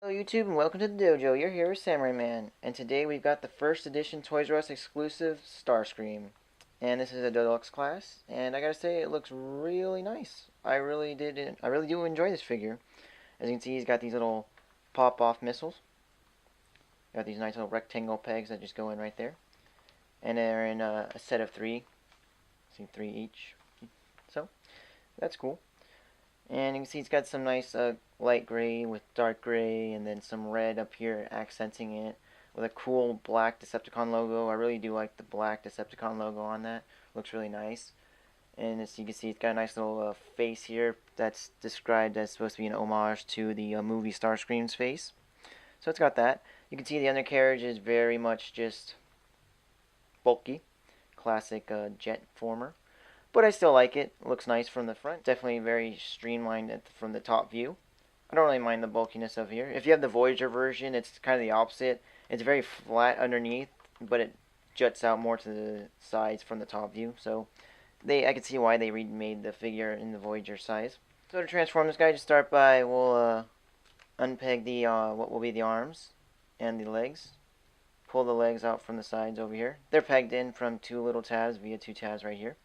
Hello YouTube and welcome to the dojo. You're here with Samurai Man, and today we've got the first edition Toys R Us exclusive Starscream. And this is a deluxe class, and I gotta say it looks really nice. I really do enjoy this figure. As you can see, he's got these little pop-off missiles. Got these nice little rectangle pegs that just go in right there. And they're in a set of three. See, three each. So, that's cool. And you can see it's got some nice light gray with dark gray and then some red up here accenting it with a cool black Decepticon logo. I really do like the black Decepticon logo on that. Looks really nice. And as you can see, it's got a nice little face here that's described as supposed to be an homage to the movie Starscream's face. So it's got that. You can see the undercarriage is very much just bulky. Classic jet former. But I still like it. It looks nice from the front. Definitely very streamlined from the top view. I don't really mind the bulkiness of here. If you have the Voyager version, it's kind of the opposite. It's very flat underneath, but it juts out more to the sides from the top view. So I can see why they remade the figure in the Voyager size. So to transform this guy, just start by, we'll unpeg the what will be the arms and the legs. Pull the legs out from the sides over here. They're pegged in from two little tabs via two tabs right here.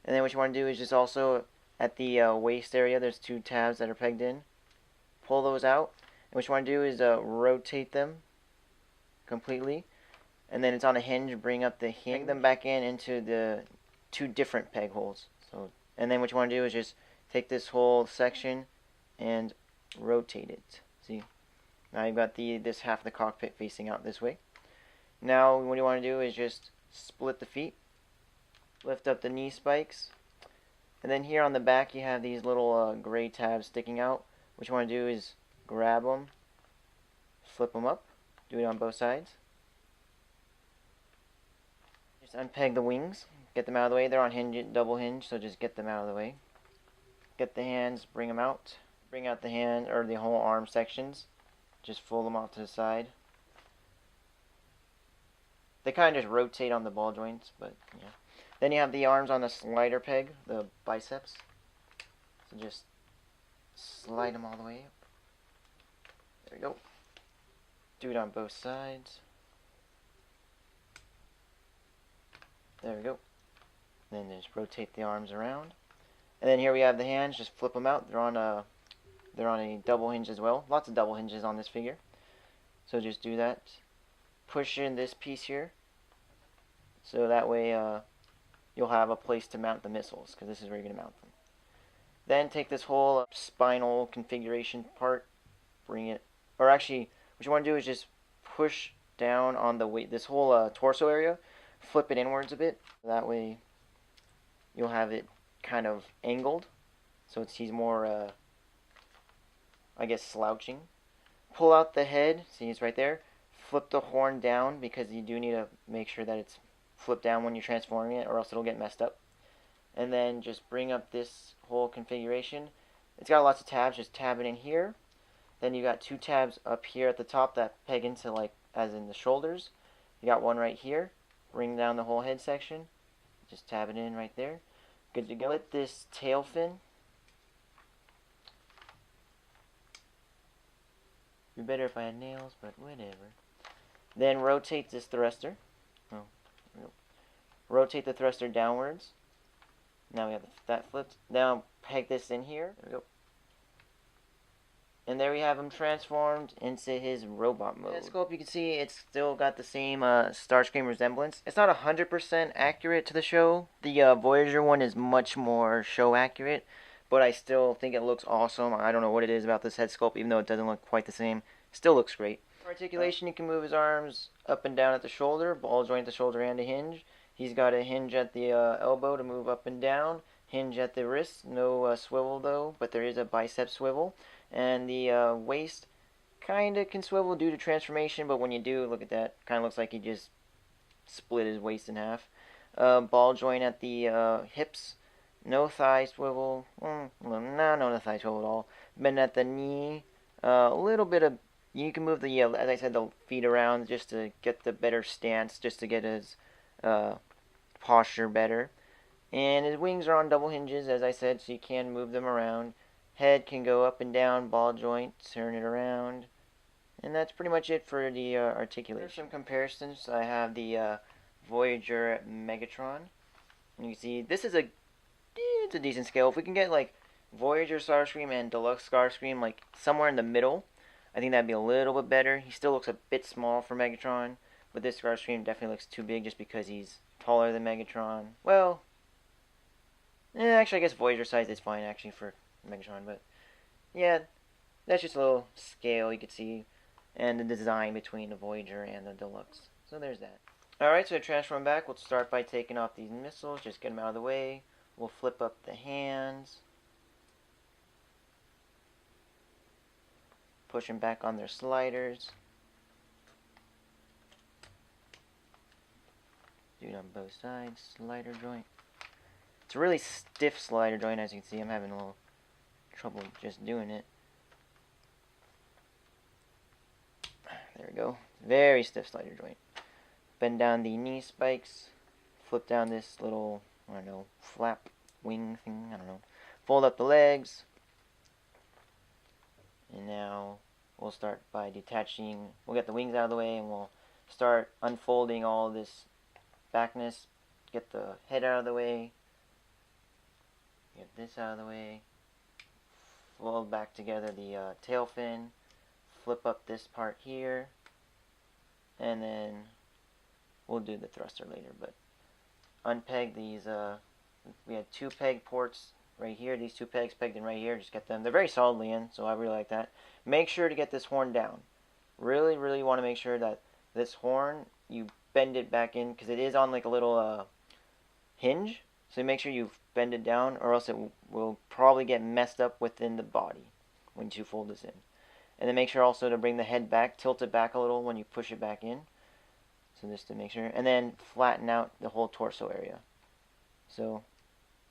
And then what you want to do is just also at the waist area, there's two tabs that are pegged in. Pull those out. And what you want to do is rotate them completely. And then it's on a hinge, bring up the hinge. Peg them back in into the two different peg holes. And then what you want to do is just take this whole section and rotate it. See? Now you've got this half of the cockpit facing out this way. Now what you want to do is just split the feet. Lift up the knee spikes, and then here on the back you have these little gray tabs sticking out. What you want to do is grab them, flip them up, do it on both sides. Just unpeg the wings, get them out of the way. They're on hinge, double hinge, so just get them out of the way. Get the hands, bring them out. Bring out the hand or the whole arm sections. Just fold them off to the side. They kind of just rotate on the ball joints, but yeah. Then you have the arms on the slider peg, the biceps. So just slide them all the way up. There we go. Do it on both sides. There we go. Then just rotate the arms around. And then here we have the hands. Just flip them out. They're on a double hinge as well. Lots of double hinges on this figure. So just do that. Push in this piece here. So that way you'll have a place to mount the missiles, because this is where you're going to mount them. Then take this whole spinal configuration part, bring it, or actually, what you want to do is just push down on the weight, this whole torso area, flip it inwards a bit. That way, you'll have it kind of angled, so he's more, I guess, slouching. Pull out the head, see it's right there. Flip the horn down, because you do need to make sure that it's flip down when you're transforming it, or else it'll get messed up. And then just bring up this whole configuration. It's got lots of tabs. Just tab it in here. Then you got two tabs up here at the top that peg into, like, as in the shoulders. You got one right here. Bring down the whole head section. Just tab it in right there. Good to go. Split this tail fin. It'd be better if I had nails, but whatever. Then rotate this thruster. Rotate the thruster downwards. Now we have that flipped. Now peg this in here. There we go. And there we have him transformed into his robot mode. That sculpt, you can see it's still got the same Starscream resemblance. It's not 100% accurate to the show. The Voyager one is much more show accurate, but I still think it looks awesome. I don't know what it is about this head sculpt, even though it doesn't look quite the same. Still looks great. For articulation, you can move his arms up and down at the shoulder, ball joint at the shoulder and a hinge. He's got a hinge at the elbow to move up and down. Hinge at the wrist. No swivel though, but there is a bicep swivel. And the waist kind of can swivel due to transformation, but when you do, look at that. Kind of looks like he just split his waist in half. Ball joint at the hips. No thigh swivel. No thigh swivel at all. Bend at the knee. A little bit of... You can move the, as I said, the feet around just to get the better stance, just to get his... posture better. And his wings are on double hinges, as I said, so you can move them around. Head can go up and down, ball joint, turn it around. And that's pretty much it for the articulation. Here's some comparisons. I have the Voyager Megatron. And you can see this is it's a decent scale. If we can get like Voyager Starscream and Deluxe Starscream like somewhere in the middle, I think that'd be a little bit better. He still looks a bit small for Megatron, but this Starscream definitely looks too big just because he's taller than Megatron. Well, actually I guess Voyager size is fine actually for Megatron, but yeah, that's just a little scale you could see and the design between the Voyager and the Deluxe. So there's that. Alright, so to transfer them back, we'll start by taking off these missiles, just get them out of the way. We'll flip up the hands. Push them back on their sliders. Do it on both sides, slider joint. It's a really stiff slider joint, as you can see. I'm having a little trouble just doing it. There we go. Very stiff slider joint. Bend down the knee spikes. Flip down this little, I don't know, flap wing thing. I don't know. Fold up the legs. And now we'll start by detaching. We'll get the wings out of the way and we'll start unfolding all this backness. Get the head out of the way. Get this out of the way. Fold back together the tail fin. Flip up this part here. And then we'll do the thruster later, but unpeg these, we had 2 peg ports right here, these 2 pegs pegged in right here, just get them, they're very solidly in, so I really like that. Make sure to get this horn down. Really, really want to make sure that this horn, you bend it back in, because it is on like a little hinge, so make sure you bend it down, or else it will probably get messed up within the body when you fold this in. And then make sure also to bring the head back, tilt it back a little when you push it back in. So just to make sure, and then flatten out the whole torso area. So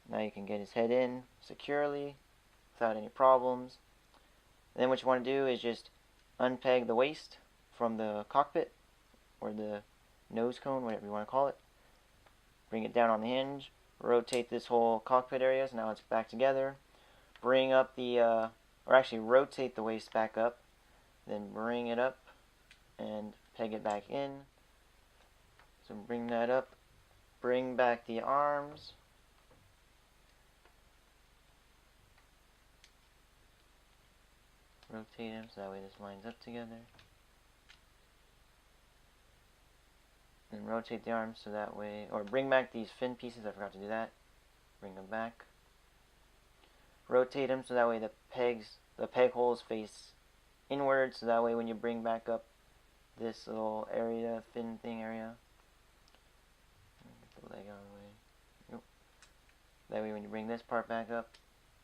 now you can get his head in securely without any problems. And then what you want to do is just unpeg the waist from the cockpit or the nose cone, whatever you want to call it. Bring it down on the hinge. Rotate this whole cockpit area, so now it's back together. Bring up the, or actually rotate the waist back up. Then bring it up and peg it back in. So bring that up, bring back the arms, rotate them so that way this lines up together, and rotate the arms so that way, or bring back these fin pieces, I forgot to do that, bring them back, rotate them so that way the peg holes face inward, so that way when you bring back up this little area, fin thing area, get the leg out of the way. Yep. That way when you bring this part back up,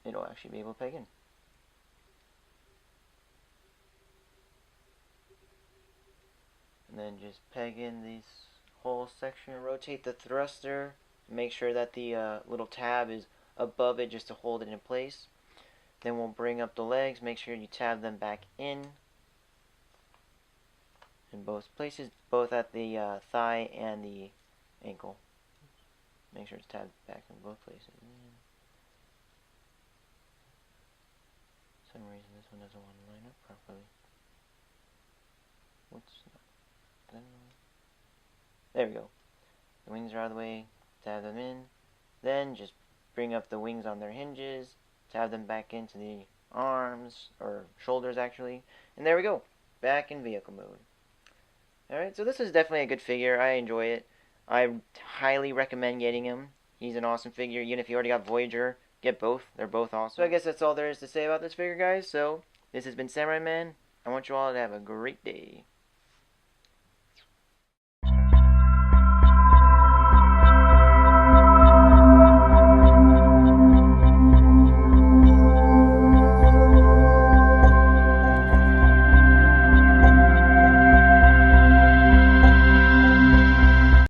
it'll actually be able to peg in. And then just peg in this whole section. Rotate the thruster. Make sure that the little tab is above it just to hold it in place. Then we'll bring up the legs. Make sure you tab them back in both places, both at the thigh and the ankle. Make sure it's tabbed back in both places. For some reason this one doesn't want to line up properly. There we go. The wings are out of the way. Tab them in. Then just bring up the wings on their hinges. Tab them back into the arms, or shoulders actually. And there we go. Back in vehicle mode. Alright, so this is definitely a good figure. I enjoy it. I highly recommend getting him. He's an awesome figure. Even if you already got Voyager, get both. They're both awesome. So I guess that's all there is to say about this figure, guys. So, this has been Samurai Man. I want you all to have a great day.